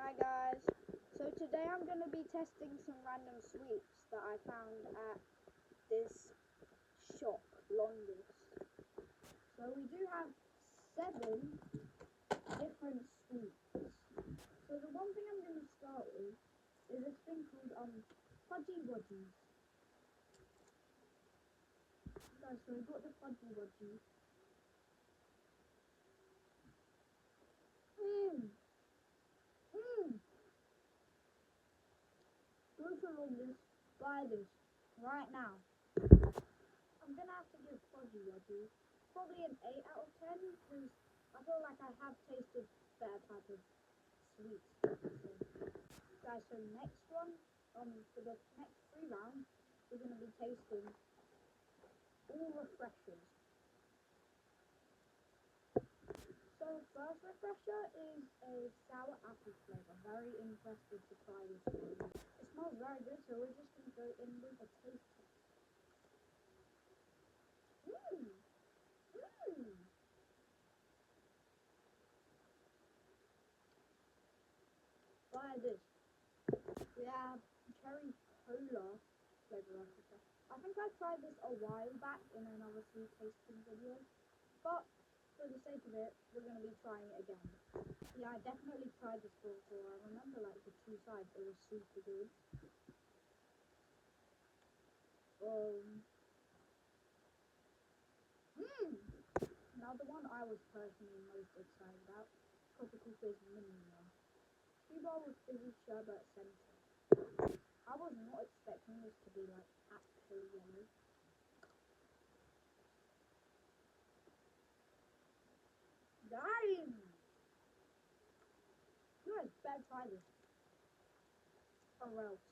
Hi guys, so today I'm going to be testing some random sweets that I found at this shop, Londis. So we do have 7 different sweets. So the one thing I'm going to start with is this thing called Fudgy Wudgies. Guys, so we got the Fudgy Wudgies. Go to Londis, buy this right now. I'm gonna have to give Fudgy Wudgies probably an 8 out of 10 because I feel like I have tasted better type of sweets. Guys, so next one, for the next 3 rounds, we're gonna be tasting all refreshers. So first refresher is a sour apple flavor. Very interested to try this one. It smells very good, so we're just gonna go in with a taste test. Buy this. We have cherry cola flavor refresher. I think I tried this a while back in another sweet tasting video, but for the sake of it, we're going to be trying it again. Yeah, I definitely tried this before. I remember like the 2 sides, it was super good. Now the one I was personally most excited about, Tropical Fizz Mini one. 2 bar with fizzy sherbet center. I was not expecting this to be like actually yellow. Guys, you guys better try this. Or else.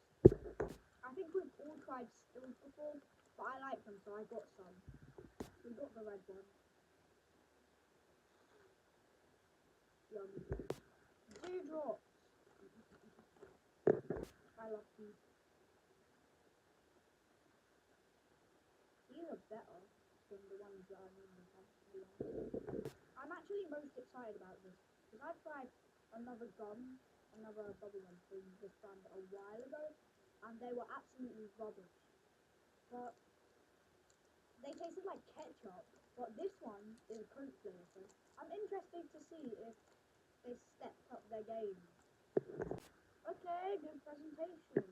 I think we've all tried stills before, but I like them, so I got some. We got the red one. Yummy. Dewdrops. I love these. These are better than the ones that I normally have, to be honest. I'm actually most excited about this, because I tried another bubble gum from this brand a while ago, and they were absolutely rubbish. But they tasted like ketchup, but this one is a Coke flavour, so I'm interested to see if they stepped up their game. Okay, good presentation.